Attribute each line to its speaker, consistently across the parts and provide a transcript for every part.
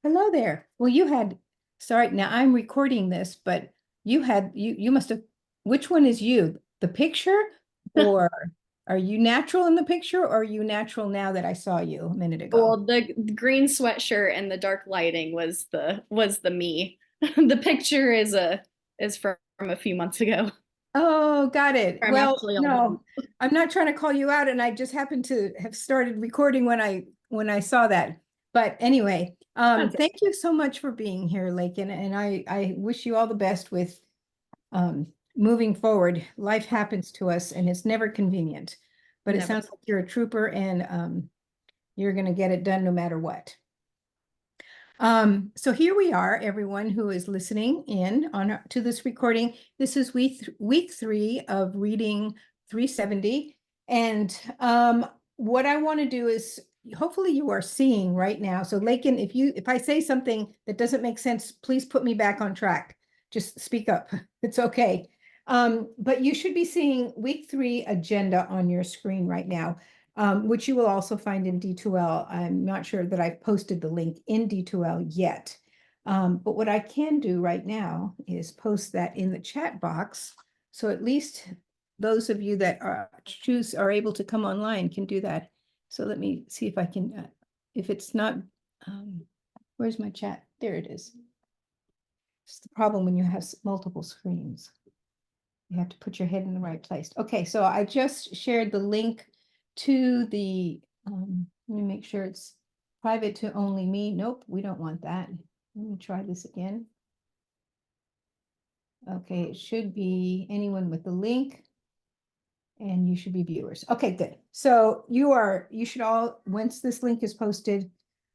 Speaker 1: Hello there. Well, sorry, now I'm recording this, but you must have, which one is you? The picture? Or are you natural in the picture or are you natural now that I saw you a minute ago?
Speaker 2: Well, the green sweatshirt and the dark lighting was the me. The picture is from a few months ago.
Speaker 1: Oh, got it.
Speaker 2: I'm
Speaker 1: Well,
Speaker 2: actually all done.
Speaker 1: no, I'm not trying to call you out and I just happened to have started recording when I saw that. But anyway,
Speaker 2: That's it.
Speaker 1: thank you so much for being here, Lakin, and I wish you all the best with moving forward. Life happens to us and it's never convenient, but it
Speaker 2: Never.
Speaker 1: sounds like you're a trooper and you're going to get it done no matter what. So here we are, everyone who is listening in to this recording. This is week 3 of reading 370. And what I want to do is hopefully you are seeing right now. So Lakin, if I say something that doesn't make sense, please put me back on track. Just speak up. It's okay. But you should be seeing week 3 agenda on your screen right now. Which you will also find in D2L. I'm not sure that I've posted the link in D2L yet. But what I can do right now is post that in the chat box. So at least those of you that are able to come online can do that. So let me see if I can, if it's not, where's my chat? There it is. It's the problem when you have multiple screens. You have to put your head in the right place. Okay, so I just shared the link to the, let me make sure it's private to only me. Nope, we don't want that. Let me try this again. Okay, it should be anyone with the link and you should be viewers. Okay, good. So you should all, once this link is posted,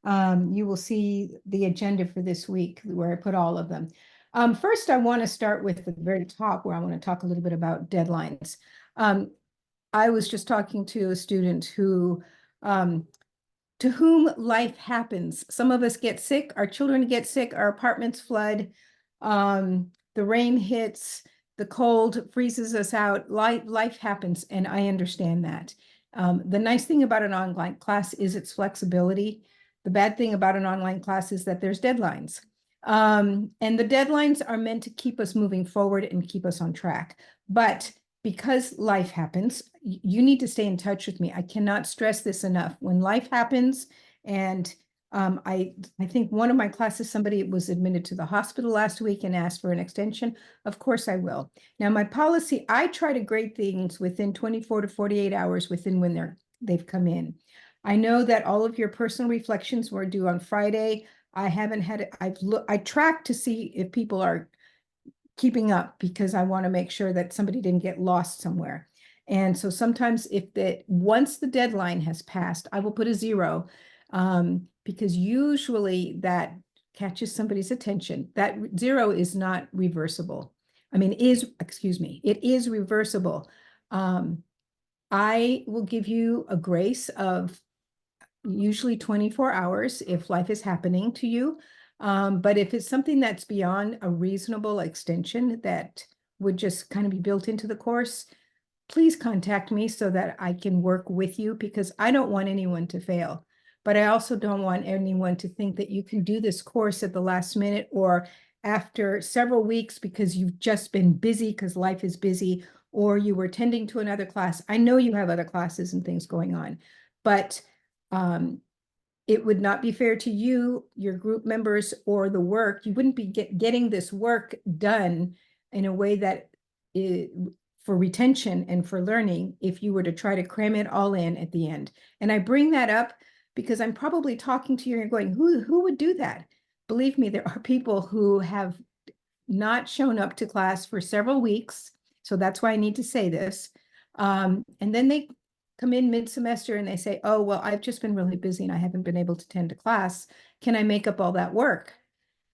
Speaker 1: you will see the agenda for this week where I put all of them. First, I want to start with the very top where I want to talk a little bit about deadlines. I was just talking to a student to whom life happens. Some of us get sick, our children get sick, our apartments flood, the rain hits, the cold freezes us out. Life happens, and I understand that. The nice thing about an online class is its flexibility. The bad thing about an online class is that there's deadlines. And the deadlines are meant to keep us moving forward and keep us on track. But because life happens, you need to stay in touch with me. I cannot stress this enough. When life happens, and I think one of my classes, somebody was admitted to the hospital last week and asked for an extension. Of course I will. Now my policy, I try to grade things within 24 to 48 hours within when they've come in. I know that all of your personal reflections were due on Friday. I haven't had it. I track to see if people are keeping up because I want to make sure that somebody didn't get lost somewhere. And so sometimes once the deadline has passed, I will put a 0 because usually that catches somebody's attention. That 0 is not reversible. I mean, it is reversible. I will give you a grace of usually 24 hours if life is happening to you. But if it's something that's beyond a reasonable extension that would just kind of be built into the course, please contact me so that I can work with you because I don't want anyone to fail. But I also don't want anyone to think that you can do this course at the last minute or after several weeks because you've just been busy because life is busy or you were tending to another class. I know you have other classes and things going on, but it would not be fair to you, your group members, or the work. You wouldn't be getting this work done in a way that for retention and for learning if you were to try to cram it all in at the end. And I bring that up because I'm probably talking to you and going, who would do that? Believe me, there are people who have not shown up to class for several weeks. So that's why I need to say this. And then they come in mid-semester and they say, oh, well, I've just been really busy and I haven't been able to attend a class. Can I make up all that work?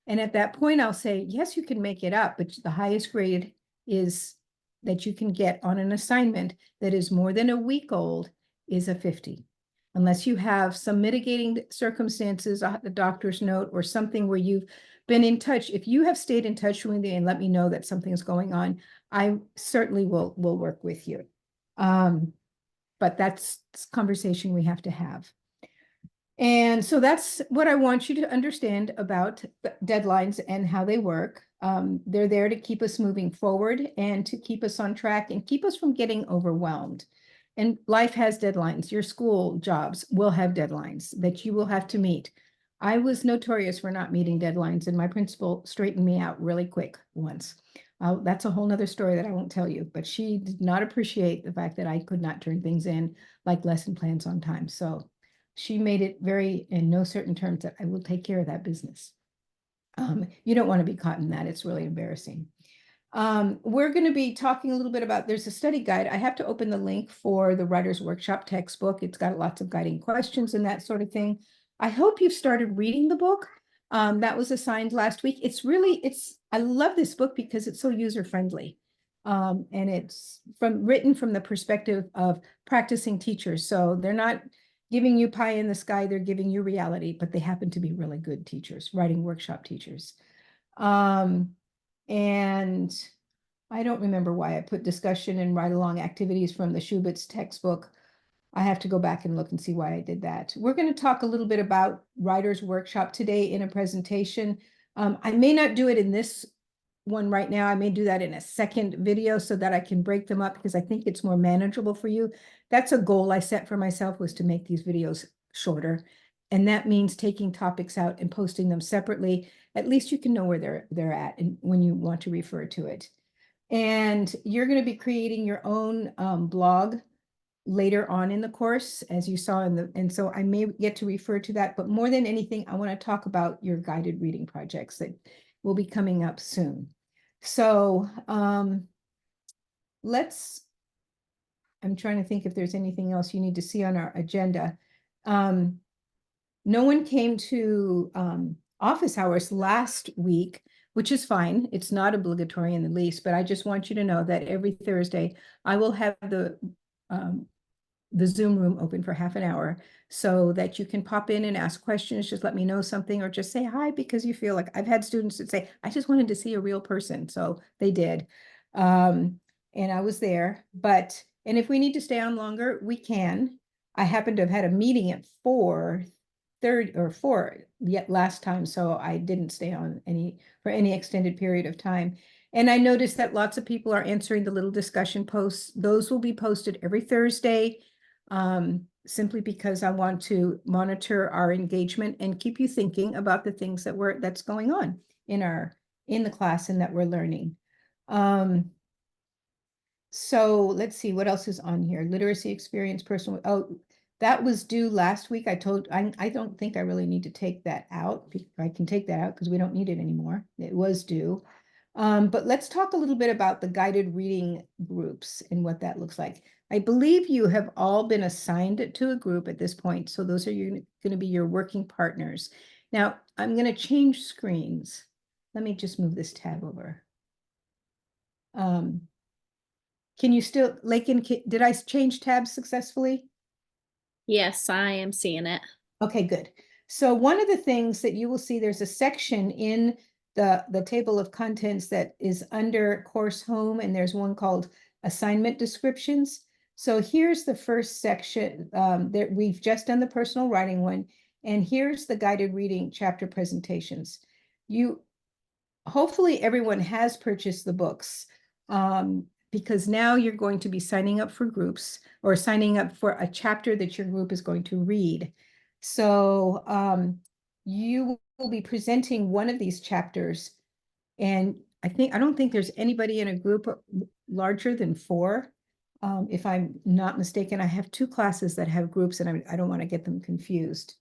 Speaker 1: And at that point, I'll say, yes, you can make it up, but the highest grade is that you can get on an assignment that is more than a week old is a 50. Unless you have some mitigating circumstances, a doctor's note or something where you've been in touch. If you have stayed in touch with me and let me know that something's going on, I certainly will work with you. But that's a conversation we have to have. And so that's what I want you to understand about deadlines and how they work. They're there to keep us moving forward and to keep us on track and keep us from getting overwhelmed. And life has deadlines. Your school jobs will have deadlines that you will have to meet. I was notorious for not meeting deadlines, and my principal straightened me out really quick once. That's a whole nother story that I won't tell you, but she did not appreciate the fact that I could not turn things in like lesson plans on time. So she made it very, in no certain terms, that I will take care of that business. You don't want to be caught in that. It's really embarrassing. We're going to be talking a little bit about, there's a study guide. I have to open the link for the Writer's Workshop textbook. It's got lots of guiding questions and that sort of thing. I hope you've started reading the book. That was assigned last week. I love this book because it's so user-friendly. And it's written from the perspective of practicing teachers. So they're not giving you pie in the sky, they're giving you reality, but they happen to be really good teachers, writing workshop teachers. And I don't remember why I put discussion and ride along activities from the Schubitz textbook. I have to go back and look and see why I did that. We're going to talk a little bit about Writer's Workshop today in a presentation. I may not do it in this one right now. I may do that in a second video so that I can break them up because I think it's more manageable for you. That's a goal I set for myself, was to make these videos shorter. And that means taking topics out and posting them separately. At least you can know where they're at and when you want to refer to it. And you're going to be creating your own blog later on in the course, as you saw and so I may get to refer to that, but more than anything, I want to talk about your guided reading projects that will be coming up soon. So I'm trying to think if there's anything else you need to see on our agenda. No one came to office hours last week, which is fine. It's not obligatory in the least, but I just want you to know that every Thursday I will have the Zoom room open for half an hour so that you can pop in and ask questions. Just let me know something or just say hi because you feel like, I've had students that say, I just wanted to see a real person. So they did. And I was there, and if we need to stay on longer, we can. I happen to have had a meeting at 4 yet last time, so I didn't stay on for any extended period of time. And I noticed that lots of people are answering the little discussion posts. Those will be posted every Thursday, simply because I want to monitor our engagement and keep you thinking about the things that's going on in the class and that we're learning. So let's see what else is on here. Literacy experience, personal. Oh, that was due last week. I don't think I really need to take that out. I can take that out because we don't need it anymore. It was due. But let's talk a little bit about the guided reading groups and what that looks like. I believe you have all been assigned to a group at this point. So those are going to be your working partners. Now, I'm going to change screens. Let me just move this tab over. Can you still, Lakin, did I change tabs successfully?
Speaker 2: Yes, I am seeing it.
Speaker 1: Okay, good. So one of the things that you will see, there's a section in the table of contents that is under course home, and there's one called assignment descriptions. So here's the first section that we've just done the personal writing one, and here's the guided reading chapter presentations. Hopefully everyone has purchased the books, because now you're going to be signing up for groups or signing up for a chapter that your group is going to read. So you will be presenting one of these chapters, and I don't think there's anybody in a group larger than 4. If I'm not mistaken, I have 2 classes that have groups, and I don't want to get them confused.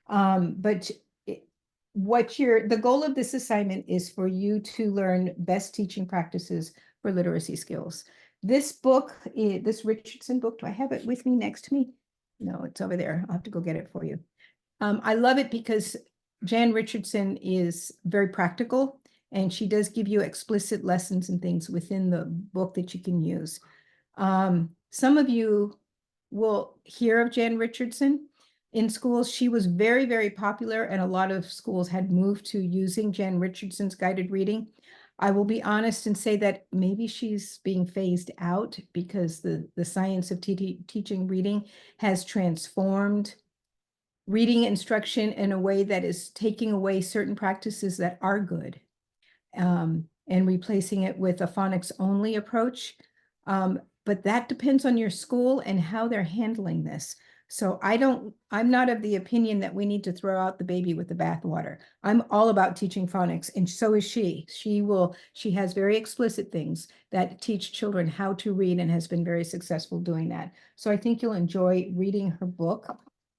Speaker 1: But the goal of this assignment is for you to learn best teaching practices for literacy skills. This book, this Richardson book, do I have it with me next to me? No, it's over there. I'll have to go get it for you. I love it because Jan Richardson is very practical, and she does give you explicit lessons and things within the book that you can use. Some of you will hear of Jan Richardson in schools. She was very, very popular, and a lot of schools had moved to using Jan Richardson's guided reading. I will be honest and say that maybe she's being phased out because the science of teaching reading has transformed reading instruction in a way that is taking away certain practices that are good, and replacing it with a phonics only approach. But that depends on your school and how they're handling this. So I'm not of the opinion that we need to throw out the baby with the bathwater. I'm all about teaching phonics, and so is she. She has very explicit things that teach children how to read and has been very successful doing that. So I think you'll enjoy reading her book.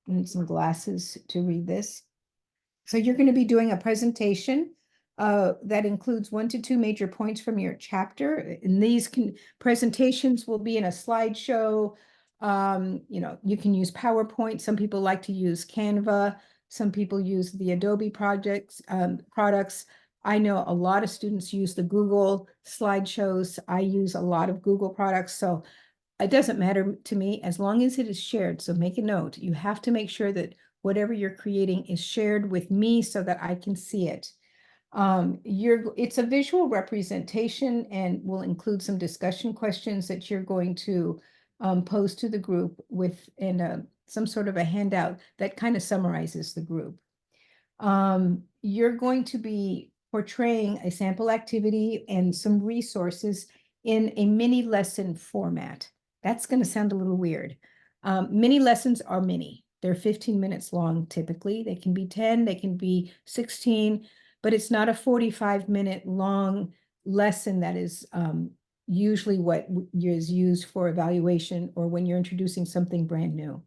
Speaker 1: I need some glasses to read this. So you're going to be doing a presentation that includes 1 to 2 major points from your chapter. And presentations will be in a slideshow. You can use PowerPoint. Some people like to use Canva. Some people use the Adobe products. I know a lot of students use the Google slideshows. I use a lot of Google products. So it doesn't matter to me as long as it is shared. So make a note. You have to make sure that whatever you're creating is shared with me so that I can see it. It's a visual representation and will include some discussion questions that you're going to pose to the group some sort of a handout that kind of summarizes the group. You're going to be portraying a sample activity and some resources in a mini lesson format. That's going to sound a little weird. Mini lessons are mini. They're 15 minutes long typically. They can be 10, they can be 16, but it's not a 45-minute long lesson that is usually what is used for evaluation or when you're introducing something brand new.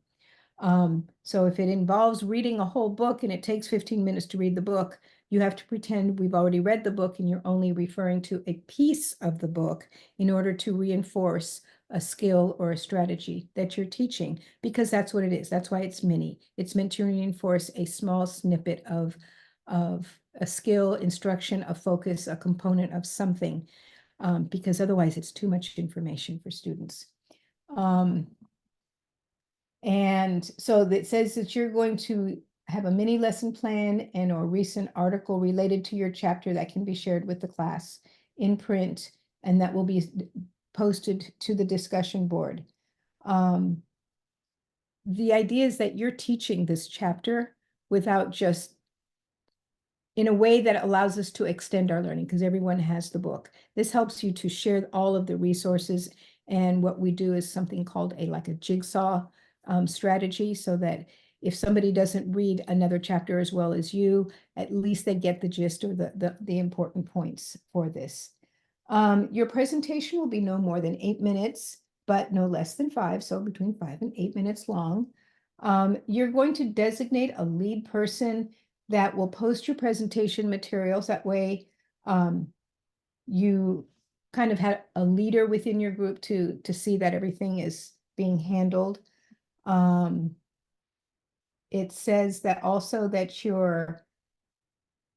Speaker 1: So if it involves reading a whole book and it takes 15 minutes to read the book, you have to pretend we've already read the book and you're only referring to a piece of the book in order to reinforce a skill or a strategy that you're teaching, because that's what it is. That's why it's mini. It's meant to reinforce a small snippet of a skill, instruction, a focus, a component of something, because otherwise it's too much information for students. And so that says that you're going to have a mini lesson plan and or recent article related to your chapter that can be shared with the class in print, and that will be posted to the discussion board. The idea is that you're teaching this chapter without just in a way that allows us to extend our learning because everyone has the book. This helps you to share all of the resources. And what we do is something called like a jigsaw strategy, so that if somebody doesn't read another chapter as well as you, at least they get the gist or the important points for this. Your presentation will be no more than 8 minutes, but no less than 5, so between 5 and 8 minutes long. You're going to designate a lead person that will post your presentation materials. That way, you kind of had a leader within your group to see that everything is being handled. It says that also that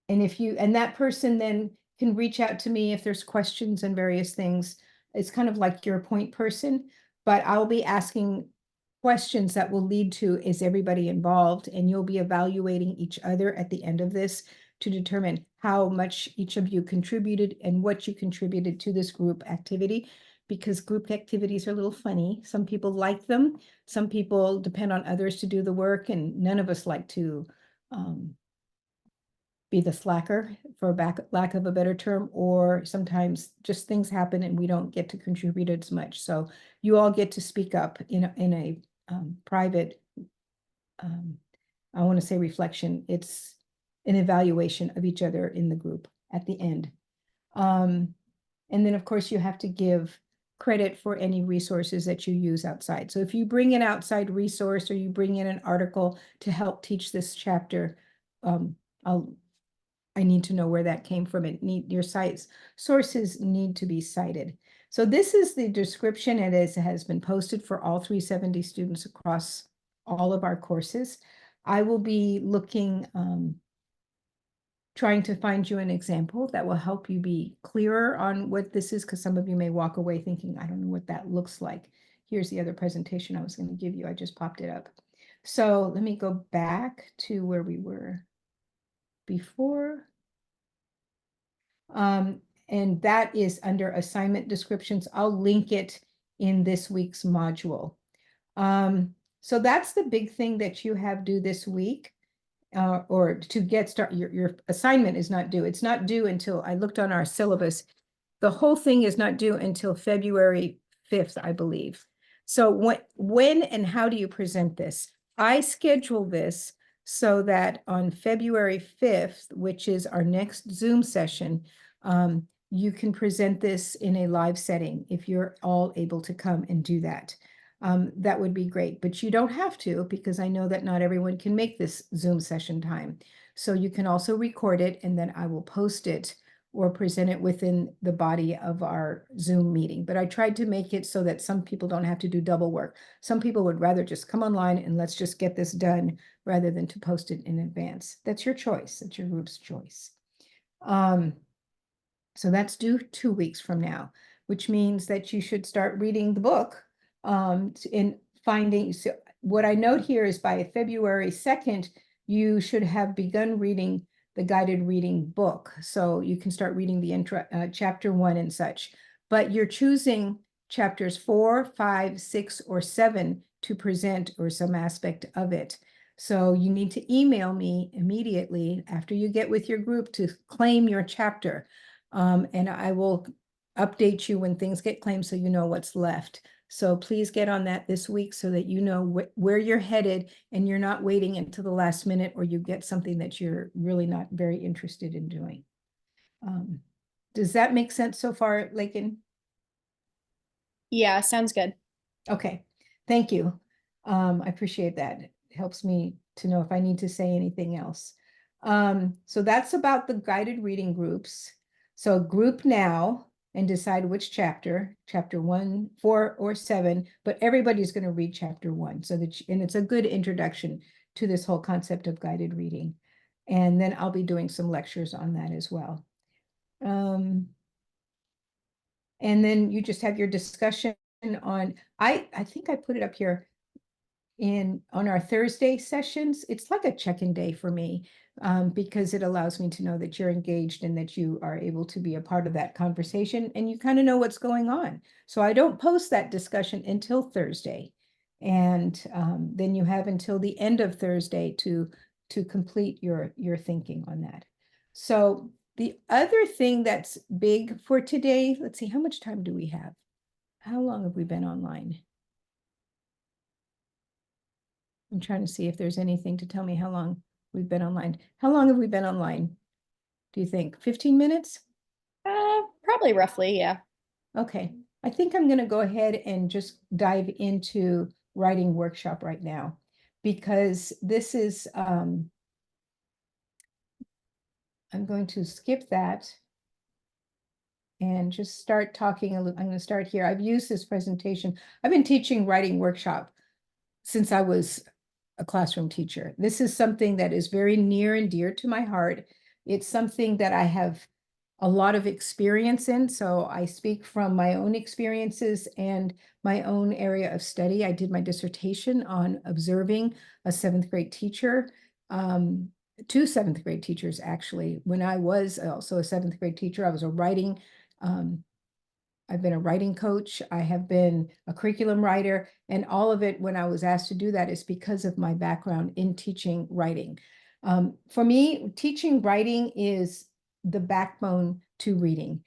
Speaker 1: and that person then can reach out to me if there's questions and various things. It's kind of like your point person, but I'll be asking questions that will lead to, is everybody involved? And you'll be evaluating each other at the end of this to determine how much each of you contributed and what you contributed to this group activity, because group activities are a little funny. Some people like them. Some people depend on others to do the work, and none of us like to be the slacker, for lack of a better term, or sometimes just things happen and we don't get to contribute as much. So you all get to speak up in a private, I want to say reflection. It's an evaluation of each other in the group at the end. And then of course you have to give credit for any resources that you use outside. So if you bring an outside resource or you bring in an article to help teach this chapter, I need to know where that came from. Your sources need to be cited. So this is the description. It has been posted for all 370 students across all of our courses. I will be looking, trying to find you an example that will help you be clearer on what this is, because some of you may walk away thinking, I don't know what that looks like. Here's the other presentation I was going to give you. I just popped it up. So let me go back to where we were before. And that is under assignment descriptions. I'll link it in this week's module. So that's the big thing that you have due this week. Or to get started, your assignment is not due. It's not due until, I looked on our syllabus. The whole thing is not due until February 5th, I believe. So when and how do you present this? I schedule this so that on February 5th, which is our next Zoom session, you can present this in a live setting if you're all able to come and do that. That would be great, but you don't have to, because I know that not everyone can make this Zoom session time. So you can also record it, and then I will post it or present it within the body of our Zoom meeting. But I tried to make it so that some people don't have to do double work. Some people would rather just come online and let's just get this done rather than to post it in advance. That's your choice. That's your group's choice. So that's due 2 weeks from now, which means that you should start reading the book in finding. So what I note here is by February 2nd, you should have begun reading the guided reading book. So you can start reading the intro, chapter 1 and such. But you're choosing chapters 4, 5, 6, or 7 to present, or some aspect of it. So you need to email me immediately after you get with your group to claim your chapter. And I will update you when things get claimed so you know what's left. So please get on that this week so that you know where you're headed and you're not waiting until the last minute, or you get something that you're really not very interested in doing. Does that make sense so far, Lakin?
Speaker 2: Yeah, sounds good.
Speaker 1: Okay, thank you. I appreciate that. It helps me to know if I need to say anything else. So that's about the guided reading groups. So group now and decide which chapter 1, 4, or 7, but everybody's going to read chapter 1. So that, and it's a good introduction to this whole concept of guided reading. And then I'll be doing some lectures on that as well. And then you just have your discussion on, I think I put it up here on our Thursday sessions. It's like a check-in day for me, because it allows me to know that you're engaged and that you are able to be a part of that conversation and you kind of know what's going on. So I don't post that discussion until Thursday. And then you have until the end of Thursday to complete your thinking on that. So the other thing that's big for today, let's see, how much time do we have? How long have we been online? I'm trying to see if there's anything to tell me how long we've been online. How long have we been online? Do you think 15 minutes?
Speaker 2: Probably roughly, yeah.
Speaker 1: Okay, I think I'm going to go ahead and just dive into writing workshop right now, because this is, I'm going to skip that and just start talking a little. I'm going to start here. I've used this presentation. I've been teaching writing workshop since I was a classroom teacher. This is something that is very near and dear to my heart. It's something that I have a lot of experience in. So I speak from my own experiences and my own area of study. I did my dissertation on observing a 7th grade teacher, two 7th grade teachers, actually. When I was also a 7th grade teacher, I was a writing, I've been a writing coach. I have been a curriculum writer, and all of it, when I was asked to do that, is because of my background in teaching writing. For me, teaching writing is the backbone to reading.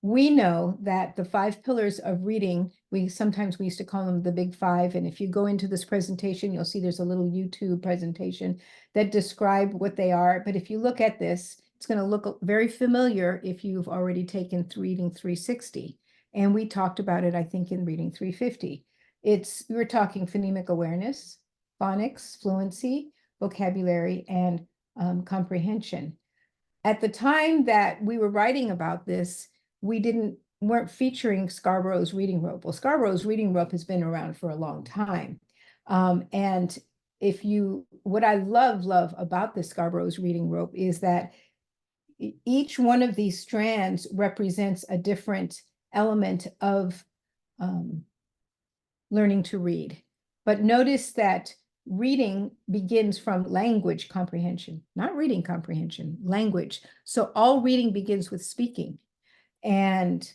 Speaker 1: We know that the 5 pillars of reading, we used to call them the big 5. And if you go into this presentation, you'll see there's a little YouTube presentation that describe what they are. But if you look at this, it's going to look very familiar if you've already taken Reading 360. And we talked about it, I think, in Reading 350. We were talking phonemic awareness, phonics, fluency, vocabulary, and comprehension. At the time that we were writing about this, we weren't featuring Scarborough's reading rope. Well, Scarborough's reading rope has been around for a long time. And what I love about the Scarborough's reading rope is that each one of these strands represents a different element of learning to read. But notice that reading begins from language comprehension, not reading comprehension, language. So all reading begins with speaking. And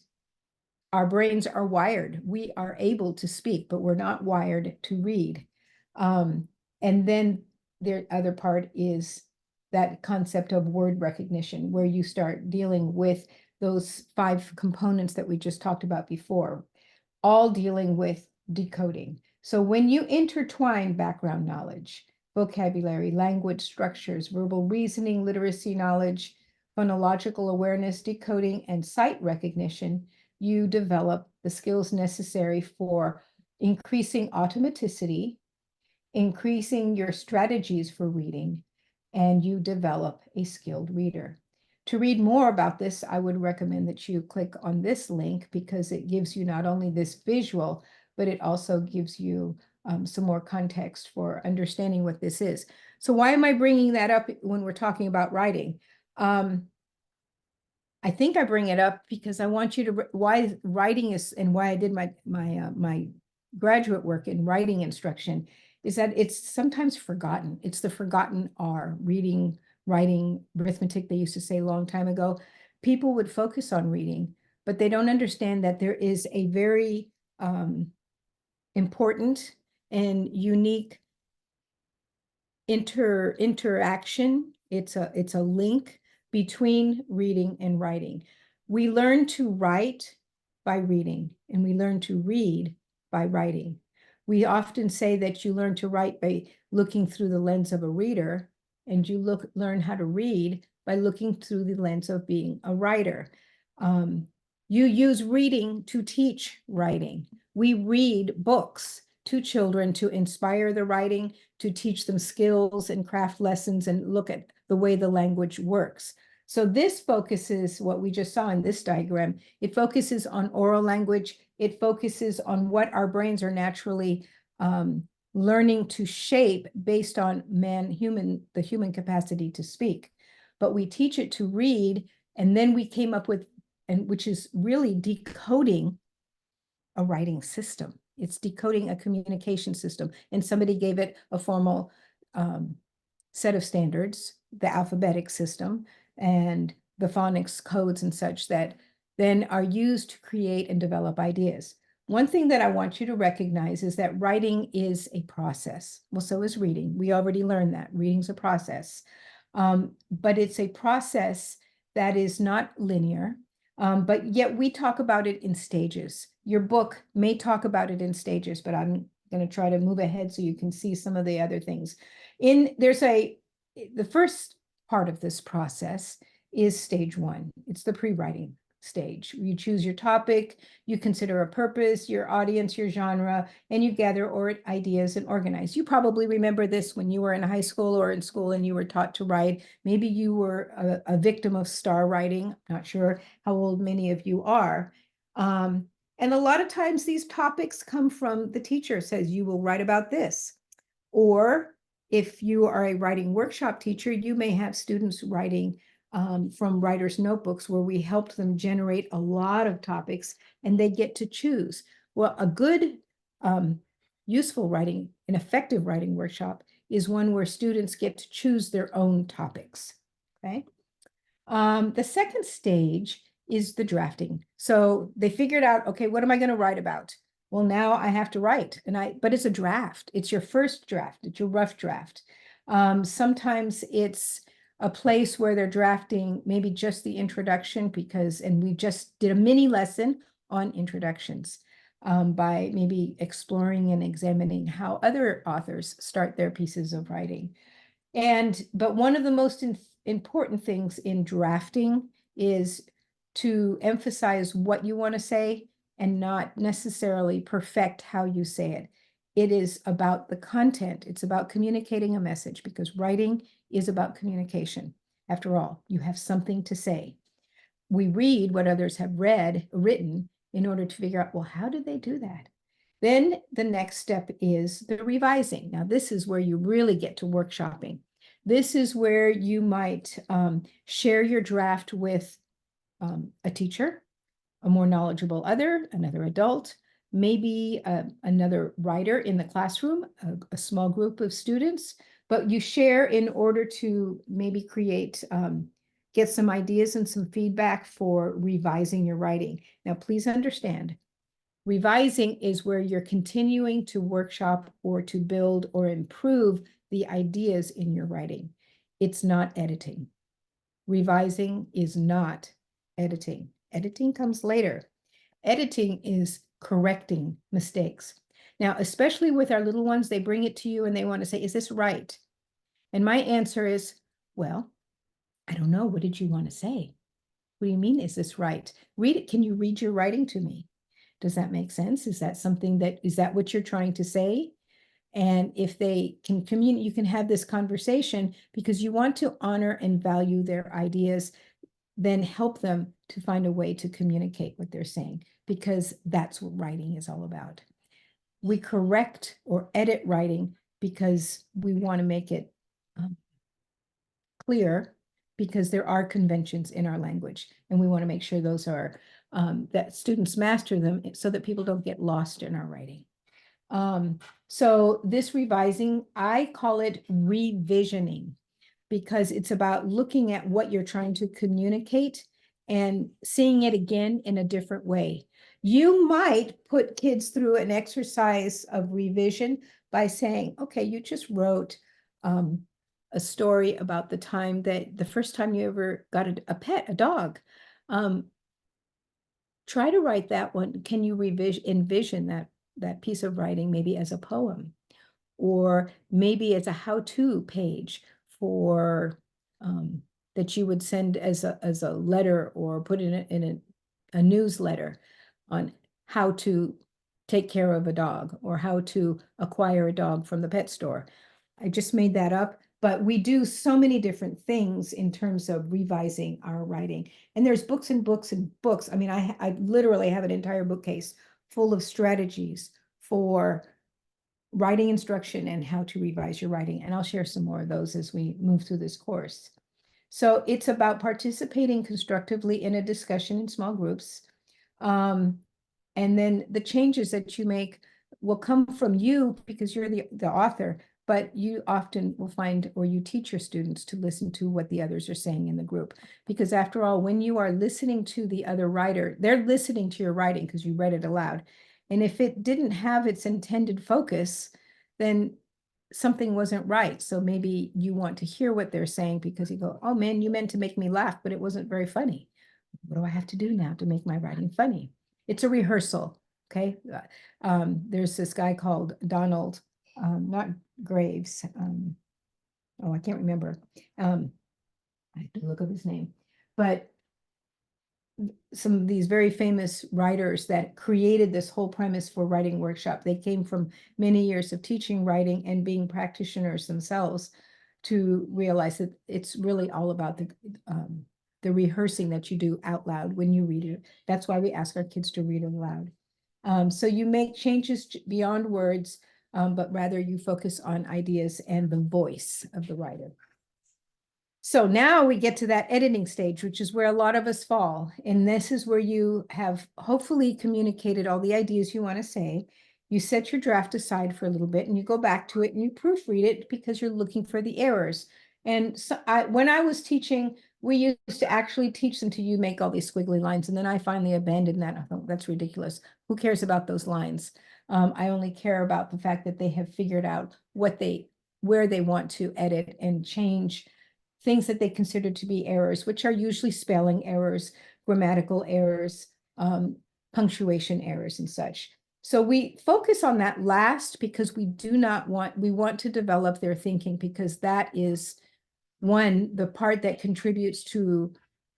Speaker 1: our brains are wired. We are able to speak, but we're not wired to read. And then the other part is that concept of word recognition, where you start dealing with those 5 components that we just talked about before, all dealing with decoding. So when you intertwine background knowledge, vocabulary, language structures, verbal reasoning, literacy knowledge, phonological awareness, decoding, and sight recognition, you develop the skills necessary for increasing automaticity, increasing your strategies for reading, and you develop a skilled reader. To read more about this, I would recommend that you click on this link because it gives you not only this visual, but it also gives you some more context for understanding what this is. So why am I bringing that up when we're talking about writing? I think I bring it up because I want you to, why writing is, and why I did my graduate work in writing instruction, is that it's sometimes forgotten. It's the forgotten R, reading, writing, arithmetic, they used to say a long time ago. People would focus on reading, but they don't understand that there is a very important and unique interaction. It's a link between reading and writing. We learn to write by reading, and we learn to read by writing. We often say that you learn to write by looking through the lens of a reader, and you learn how to read by looking through the lens of being a writer. You use reading to teach writing. We read books to children to inspire the writing, to teach them skills and craft lessons and look at the way the language works. So this focuses, what we just saw in this diagram, it focuses on oral language. It focuses on what our brains are naturally learning to shape based on the human capacity to speak. But we teach it to read, and then we came up with, and which is really decoding a writing system. It's decoding a communication system. And somebody gave it a formal set of standards, the alphabetic system, and the phonics codes and such that then are used to create and develop ideas. One thing that I want you to recognize is that writing is a process. Well, so is reading. We already learned that. Reading's a process. But it's a process that is not linear. But yet we talk about it in stages. Your book may talk about it in stages, but I'm going to try to move ahead so you can see some of the other things. The first part of this process is stage 1. It's the pre-writing stage. You choose your topic, you consider a purpose, your audience, your genre, and you gather ideas and organize. You probably remember this when you were in high school or in school and you were taught to write. Maybe you were a victim of star writing. Not sure how old many of you are. And a lot of times these topics come from the teacher says, you will write about this. Or if you are a writing workshop teacher, you may have students writing from writers' notebooks where we helped them generate a lot of topics and they get to choose. Well, a good, useful writing, an effective writing workshop is one where students get to choose their own topics, okay? The second stage is the drafting. So they figured out, okay, what am I going to write about? Well, now I have to write, but it's a draft. It's your first draft. It's your rough draft. Sometimes it's a place where they're drafting maybe just the introduction and we just did a mini lesson on introductions by maybe exploring and examining how other authors start their pieces of writing. But one of the most important things in drafting is to emphasize what you want to say and not necessarily perfect how you say it. It is about the content. It's about communicating a message because writing is about communication. After all, you have something to say. We read what others have written in order to figure out, well, how did they do that? Then the next step is the revising. Now, this is where you really get to workshopping. This is where you might share your draft with a teacher, a more knowledgeable another adult, maybe another writer in the classroom, a small group of students, but you share in order to maybe get some ideas and some feedback for revising your writing. Now, please understand, Revising is where you're continuing to workshop or to build or improve the ideas in your writing. It's not editing. Revising is not editing. Editing comes later. Editing is correcting mistakes. Now, especially with our little ones, they bring it to you and they want to say, is this right? And my answer is, well, I don't know. What did you want to say? What do you mean, is this right? Read it. Can you read your writing to me? Does that make sense? Is that something is that what you're trying to say? And if they can communicate, you can have this conversation because you want to honor and value their ideas, then help them to find a way to communicate what they're saying, because that's what writing is all about. We correct or edit writing because we want to make it clear, because there are conventions in our language and we want to make sure those are that students master them so that people don't get lost in our writing. So this revising, I call it revisioning, because it's about looking at what you're trying to communicate and seeing it again in a different way. You might put kids through an exercise of revision by saying, okay, you just wrote a story about the time that the first time you ever got a pet, a dog. Try to write that one. Can you envision that piece of writing maybe as a poem, or maybe as a how-to page for that you would send as a letter, or put in a newsletter on how to take care of a dog or how to acquire a dog from the pet store. I just made that up, but we do so many different things in terms of revising our writing. And there's books and books and books. I mean, I literally have an entire bookcase full of strategies for writing instruction and how to revise your writing. And I'll share some more of those as we move through this course. So it's about participating constructively in a discussion in small groups. And then the changes that you make will come from you because you're the author, but you often will find, or you teach your students to listen to what the others are saying in the group. Because after all, when you are listening to the other writer, they're listening to your writing because you read it aloud. And if it didn't have its intended focus, then something wasn't right. So maybe you want to hear what they're saying because you go, oh man, you meant to make me laugh, but it wasn't very funny. What do I have to do now to make my writing funny? It's a rehearsal. Okay. There's this guy called Donald, not Graves. Oh, I can't remember. I have to look up his name, but some of these very famous writers that created this whole premise for writing workshop, they came from many years of teaching writing and being practitioners themselves to realize that it's really all about the rehearsing that you do out loud when you read it. That's why we ask our kids to read aloud. So you make changes beyond words, but rather you focus on ideas and the voice of the writer. So now we get to that editing stage, which is where a lot of us fall. And this is where you have hopefully communicated all the ideas you want to say. You set your draft aside for a little bit and you go back to it and you proofread it because you're looking for the errors. And so when I was teaching, we used to actually teach them to you make all these squiggly lines. And then I finally abandoned that. I thought, that's ridiculous. Who cares about those lines? I only care about the fact that they have figured out where they want to edit and change things that they consider to be errors, which are usually spelling errors, grammatical errors, punctuation errors and such. So we focus on that last because we want to develop their thinking, because that is the part that contributes to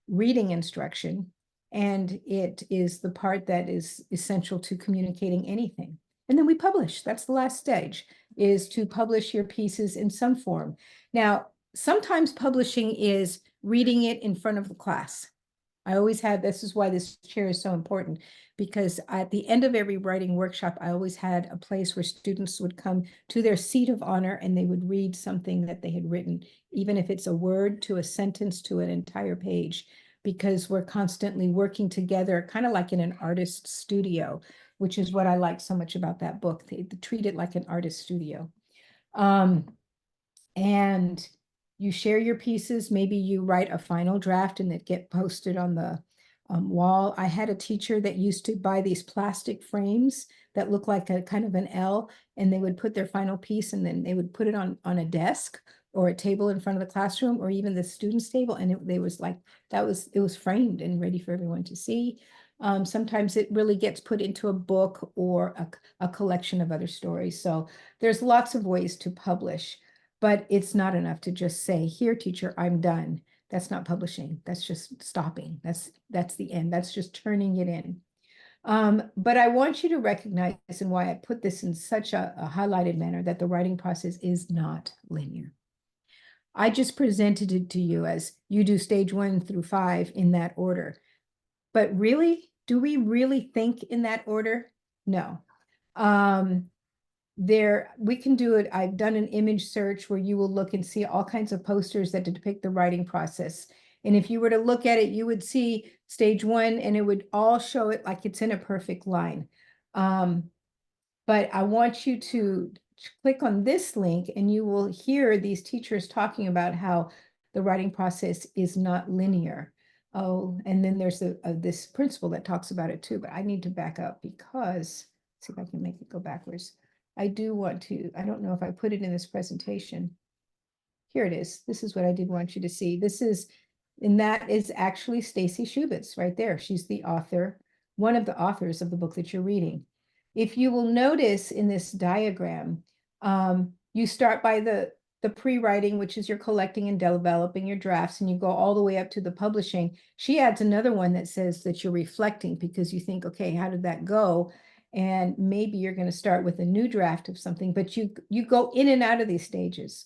Speaker 1: reading instruction. And it is the part that is essential to communicating anything. And then we publish. That's the last stage, is to publish your pieces in some form. Now, sometimes publishing is reading it in front of the class. I always had, this is why this chair is so important, because at the end of every writing workshop, I always had a place where students would come to their seat of honor and they would read something that they had written, even if it's a word to a sentence to an entire page, because we're constantly working together, kind of like in an artist studio, which is what I like so much about that book. They treat it like an artist studio. And you share your pieces. Maybe you write a final draft and it get posted on the wall. I had a teacher that used to buy these plastic frames that look like a kind of an L, and they would put their final piece and then they would put it on a desk or a table in front of the classroom or even the students' table. And they was like, it was framed and ready for everyone to see. Sometimes it really gets put into a book or a collection of other stories. So there's lots of ways to publish, but it's not enough to just say, here, teacher, I'm done. That's not publishing. That's just stopping. That's the end. That's just turning it in. But I want you to recognize, and why I put this in such a highlighted manner, that the writing process is not linear. I just presented it to you as you do stage 1 through 5 in that order. But really, do we really think in that order? No. We can do it. I've done an image search where you will look and see all kinds of posters that depict the writing process. And if you were to look at it, you would see stage 1 and it would all show it like it's in a perfect line. But I want you to click on this link and you will hear these teachers talking about how the writing process is not linear. Oh, and then there's this principle that talks about it too, but I need to back up because, see if I can make it go backwards. I do want to, I don't know if I put it in this presentation. Here it is. This is what I did want you to see. And that is actually Stacy Shubitz right there. She's the author, one of the authors of the book that you're reading. If you will notice in this diagram, you start by the pre-writing, which is you're collecting and developing your drafts, and you go all the way up to the publishing. She adds another one that says that you're reflecting because you think, okay, how did that go? And maybe you're going to start with a new draft of something, but you go in and out of these stages.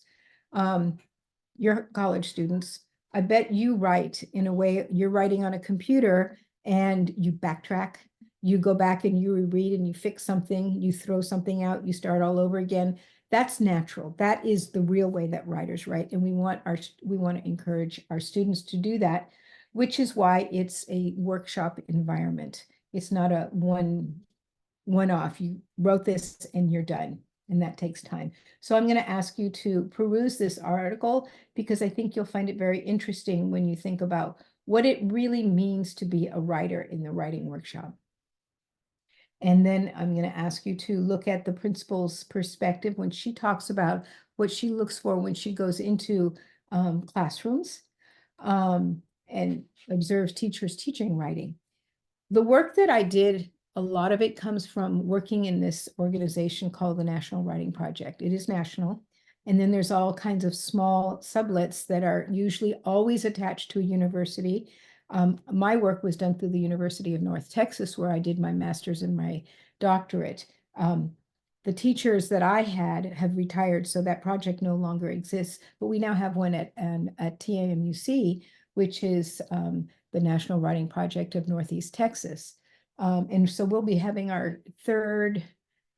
Speaker 1: Your college students, I bet you write in a way you're writing on a computer and you backtrack, you go back and you reread and you fix something, you throw something out, you start all over again. That's natural. That is the real way that writers write. And we want to encourage our students to do that, which is why it's a workshop environment. It's not a one-off. You wrote this and you're done. And that takes time. So I'm going to ask you to peruse this article because I think you'll find it very interesting when you think about what it really means to be a writer in the writing workshop. And then I'm going to ask you to look at the principal's perspective when she talks about what she looks for when she goes into classrooms and observes teachers teaching writing. The work that I did, a lot of it comes from working in this organization called the National Writing Project. It is national. And then there's all kinds of small sublets that are usually always attached to a university. My work was done through the University of North Texas, where I did my master's and my doctorate. The teachers that I had have retired, so that project no longer exists. But we now have one at TAMUC, which is the National Writing Project of Northeast Texas. And so we'll be having our third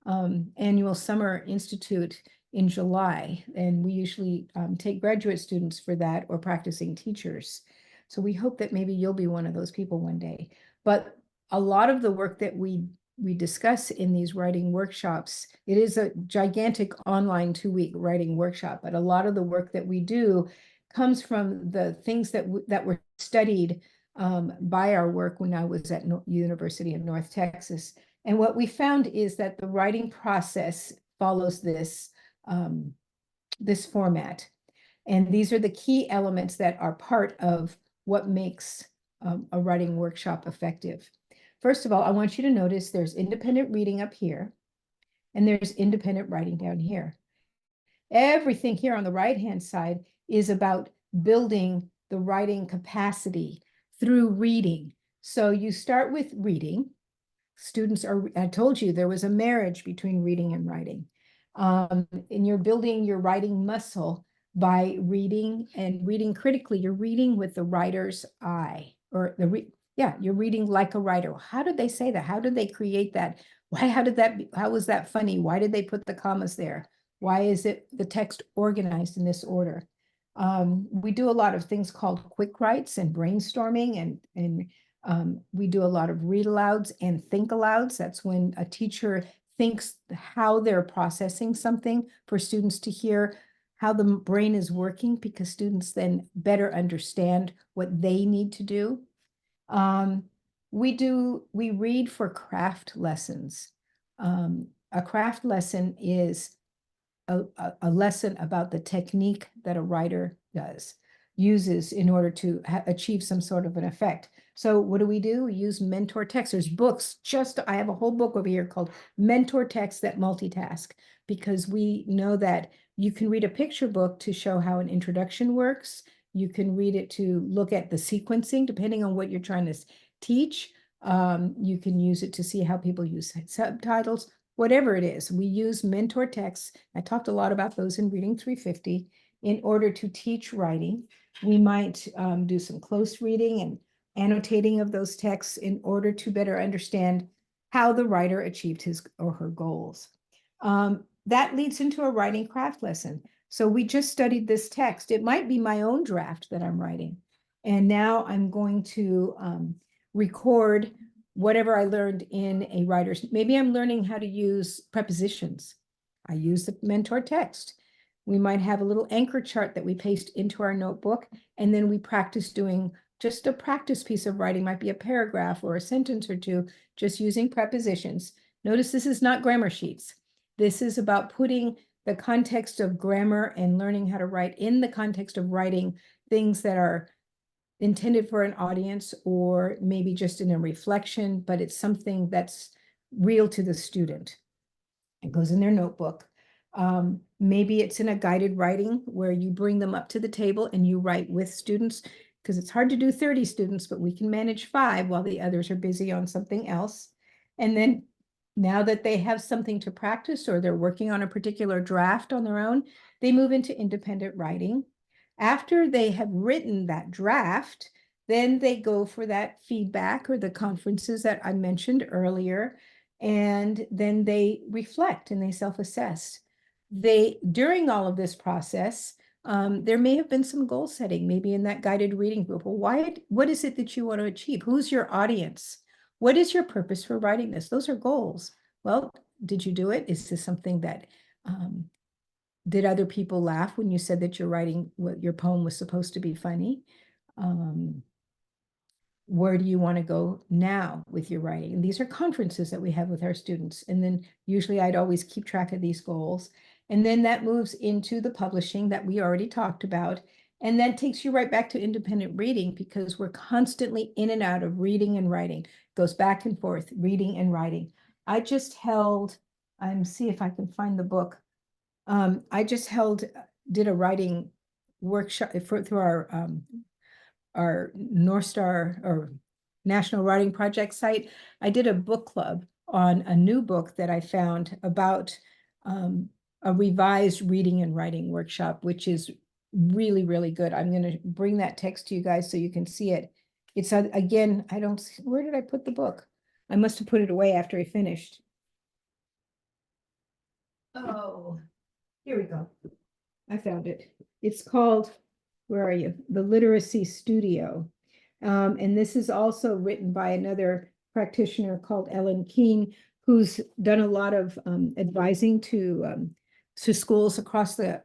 Speaker 1: annual Summer Institute in July. And we usually take graduate students for that or practicing teachers. So we hope that maybe you'll be one of those people one day. But a lot of the work that we discuss in these writing workshops, it is a gigantic online 2-week writing workshop, but a lot of the work that we do comes from the things that were studied by our work when I was at University of North Texas. And what we found is that the writing process follows this format. And these are the key elements that are part of what makes a writing workshop effective. First of all, I want you to notice there's independent reading up here, and there's independent writing down here. Everything here on the right-hand side is about building the writing capacity through reading. So you start with reading. Students are, I told you there was a marriage between reading and writing. And you're building your writing muscle by reading and reading critically. You're reading with the writer's eye, or you're reading like a writer. How did they say that? How did they create that? How was that funny? Why did they put the commas there? Why is the text organized in this order? We do a lot of things called quick writes and brainstorming, and we do a lot of read alouds and think alouds. That's when a teacher thinks how they're processing something for students to hear how the brain is working, because students then better understand what they need to do. Um, we read for craft lessons. A craft lesson is a lesson about the technique that a writer uses in order to achieve some sort of an effect. So what do? We use mentor texts. There's books, I have a whole book over here called Mentor Texts That Multitask, because we know that you can read a picture book to show how an introduction works. You can read it to look at the sequencing, depending on what you're trying to teach. You can use it to see how people use subtitles. Whatever it is, we use mentor texts. I talked a lot about those in Reading 350 in order to teach writing. We might do some close reading and annotating of those texts in order to better understand how the writer achieved his or her goals. That leads into a writing craft lesson. So we just studied this text. It might be my own draft that I'm writing. And now I'm going to record whatever I learned in a writer's. Maybe I'm learning how to use prepositions. I use the mentor text. We might have a little anchor chart that we paste into our notebook, and then we practice doing just a practice piece of writing, might be a paragraph or a sentence or two, just using prepositions. Notice this is not grammar sheets. This is about putting the context of grammar and learning how to write in the context of writing things that are intended for an audience or maybe just in a reflection, but it's something that's real to the student. It goes in their notebook. Maybe it's in a guided writing where you bring them up to the table and you write with students, because it's hard to do 30 students, but we can manage 5 while the others are busy on something else. And then now that they have something to practice or they're working on a particular draft on their own, they move into independent writing. After they have written that draft, then they go for that feedback or the conferences that I mentioned earlier, and then they reflect and they self-assess. During all of this process, there may have been some goal setting, maybe in that guided reading group. Well, what is it that you want to achieve? Who's your audience? What is your purpose for writing this? Those are goals. Well, did you do it? Is this something that did other people laugh when you said that your poem was supposed to be funny? Where do you want to go now with your writing? And these are conferences that we have with our students. And then usually I'd always keep track of these goals. And then that moves into the publishing that we already talked about. And that takes you right back to independent reading, because we're constantly in and out of reading and writing. It goes back and forth, reading and writing. See if I can find the book. Did a writing workshop through our North Star or National Writing Project site. I did a book club on a new book that I found about a revised reading and writing workshop, which is really, really good. I'm going to bring that text to you guys so you can see it. It's again, where did I put the book? I must have put it away after I finished. Oh, here we go. I found it. It's called, where are you? The Literacy Studio. And this is also written by another practitioner called Ellen Keene, who's done a lot of advising to schools across the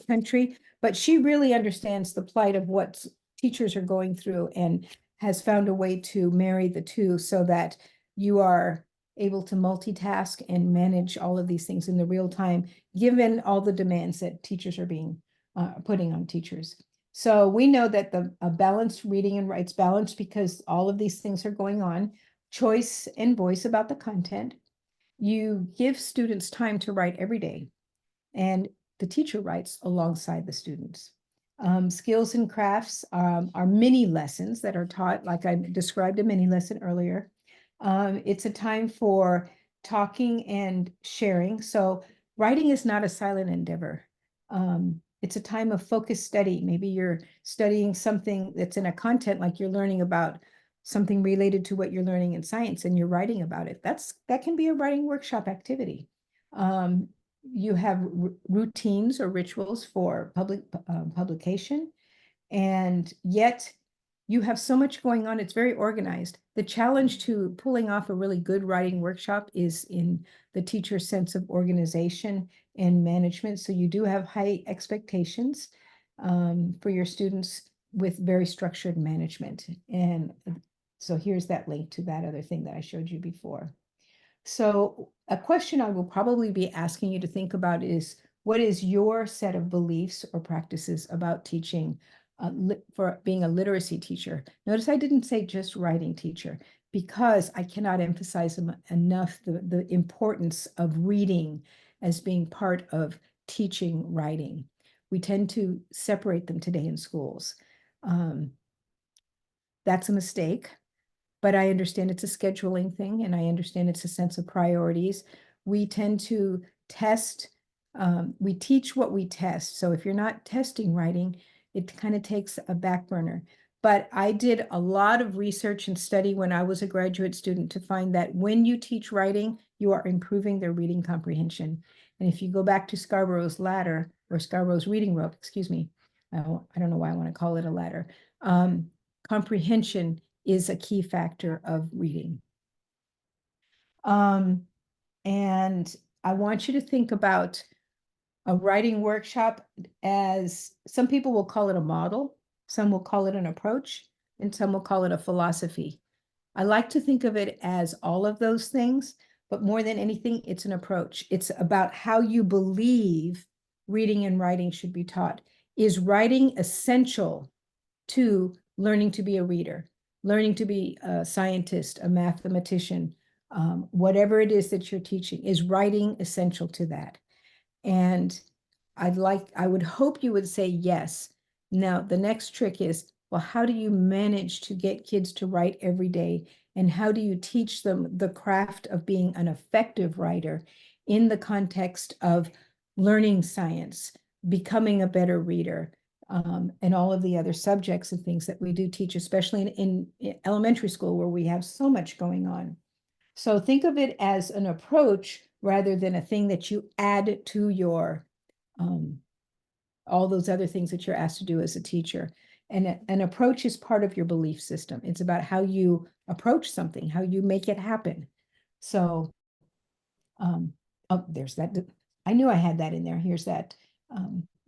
Speaker 1: country. But she really understands the plight of what teachers are going through and has found a way to marry the two so that you are able to multitask and manage all of these things in the real time, given all the demands that teachers are being putting on teachers. So we know that a balanced reading and writes balanced because all of these things are going on. Choice and voice about the content. You give students time to write every day, and the teacher writes alongside the students. Skills and crafts are mini lessons that are taught, like I described a mini lesson earlier. It's a time for talking and sharing. So writing is not a silent endeavor. It's a time of focused study. Maybe you're studying something that's in a content, like you're learning about something related to what you're learning in science and you're writing about it. That can be a writing workshop activity. You have routines or rituals for publication, and yet you have so much going on. It's very organized. The challenge to pulling off a really good writing workshop is in the teacher's sense of organization and management. So you do have high expectations for your students with very structured management. And So here's that link to that other thing that I showed you before. So a question I will probably be asking you to think about is, what is your set of beliefs or practices about teaching for being a literacy teacher? Notice I didn't say just writing teacher, because I cannot emphasize enough the importance of reading as being part of teaching writing. We tend to separate them today in schools. That's a mistake, but I understand it's a scheduling thing, and I understand it's a sense of priorities. We tend to test, we teach what we test. So if you're not testing writing, it kind of takes a back burner. But I did a lot of research and study when I was a graduate student to find that when you teach writing, you are improving their reading comprehension. And if you go back to Scarborough's ladder, or Scarborough's reading rope, excuse me, I don't know why I want to call it a ladder. Comprehension is a key factor of reading. And I want you to think about a writing workshop as, some people will call it a model, some will call it an approach, and some will call it a philosophy. I like to think of it as all of those things, but more than anything, it's an approach. It's about how you believe reading and writing should be taught. Is writing essential to learning to be a reader, learning to be a scientist, a mathematician, whatever it is that you're teaching? Is writing essential to that? And I would hope you would say yes. Now, the next trick is, well, how do you manage to get kids to write every day? And how do you teach them the craft of being an effective writer in the context of learning science, becoming a better reader, and all of the other subjects and things that we do teach, especially in elementary school, where we have so much going on. So think of it as an approach rather than a thing that you add to your all those other things that you're asked to do as a teacher. And an approach is part of your belief system. It's about how you approach something, how you make it happen. So, oh, there's that. I knew I had that in there. Here's that.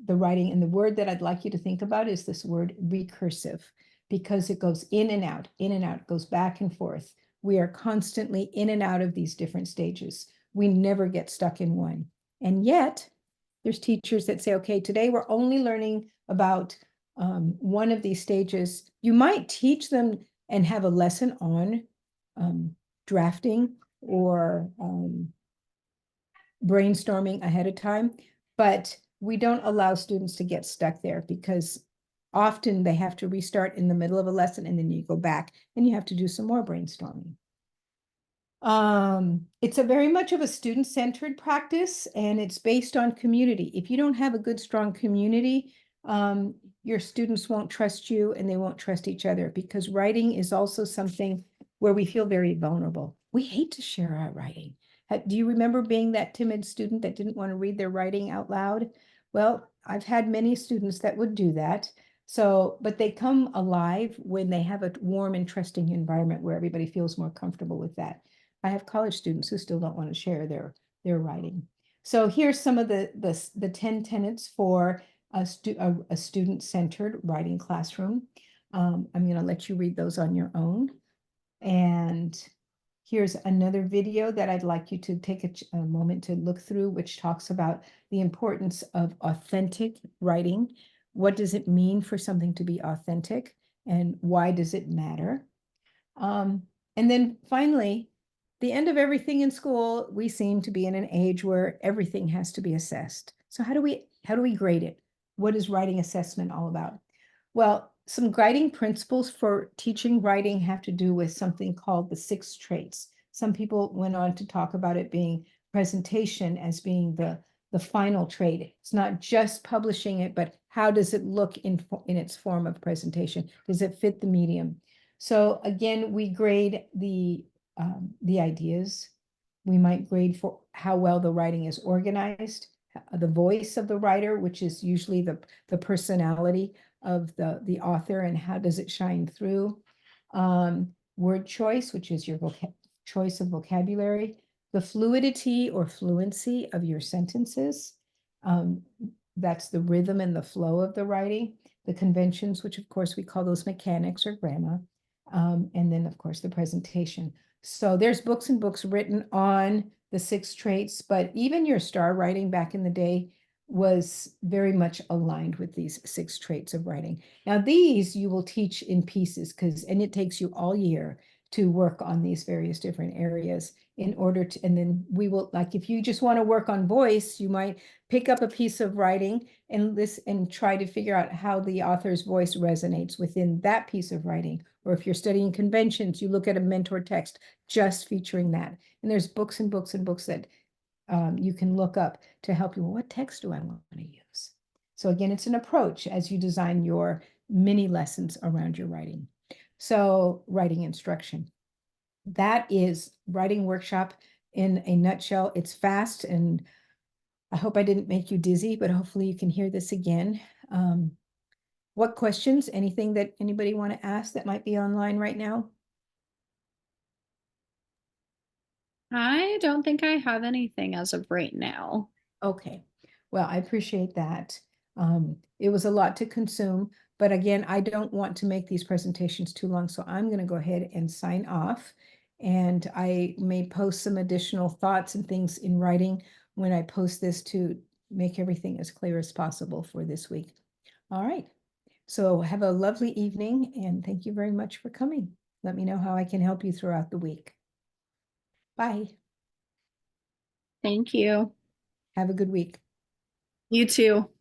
Speaker 1: The writing, and the word that I'd like you to think about is this word recursive, because it goes in and out, goes back and forth. We are constantly in and out of these different stages. We never get stuck in one. And yet, there's teachers that say, okay, today we're only learning about one of these stages. You might teach them and have a lesson on drafting or brainstorming ahead of time, but we don't allow students to get stuck there, because often they have to restart in the middle of a lesson, and then you go back and you have to do some more brainstorming. It's a very much of a student-centered practice, and it's based on community. If you don't have a good, strong community, your students won't trust you and they won't trust each other, because writing is also something where we feel very vulnerable. We hate to share our writing. Do you remember being that timid student that didn't want to read their writing out loud? Well, I've had many students that would do that. So, but they come alive when they have a warm and trusting environment where everybody feels more comfortable with that. I have college students who still don't want to share their writing. So here's some of the 10 tenets for a student-centered writing classroom. I'm going to let you read those on your own. And here's another video that I'd like you to take a moment to look through, which talks about the importance of authentic writing. What does it mean for something to be authentic, and why does it matter? And then finally, the end of everything in school, we seem to be in an age where everything has to be assessed. So how do we grade it? What is writing assessment all about? Well, some guiding principles for teaching writing have to do with something called the 6 traits. Some people went on to talk about it being presentation as being the final trait. It's not just publishing it, but how does it look in its form of presentation? Does it fit the medium? So again, we grade the ideas. We might grade for how well the writing is organized, the voice of the writer, which is usually the personality of the author, and how does it shine through. Word choice, which is your choice of vocabulary, the fluidity or fluency of your sentences. That's the rhythm and the flow of the writing. The conventions, which of course we call those mechanics or grammar. And then, of course, the presentation. So there's books and books written on the 6 traits, but even your star writing back in the day was very much aligned with these 6 traits of writing. Now, these you will teach in pieces and it takes you all year to work on these various different areas in order to, and then we will, like, if you just want to work on voice, you might pick up a piece of writing and listen and try to figure out how the author's voice resonates within that piece of writing. Or if you're studying conventions, you look at a mentor text just featuring that. And there's books and books and books that you can look up to help you. Well, what text do I want to use? So again, it's an approach as you design your mini lessons around your writing. So writing instruction. That is writing workshop in a nutshell. It's fast, and I hope I didn't make you dizzy, but hopefully you can hear this again. What questions, anything that anybody want to ask that might be online right now?
Speaker 2: I don't think I have anything as of right now.
Speaker 1: Okay, well, I appreciate that. It was a lot to consume, but again, I don't want to make these presentations too long, so I'm going to go ahead and sign off. And I may post some additional thoughts and things in writing when I post this to make everything as clear as possible for this week. All right, so have a lovely evening and thank you very much for coming. Let me know how I can help you throughout the week. Bye.
Speaker 2: Thank you.
Speaker 1: Have a good week.
Speaker 2: You too.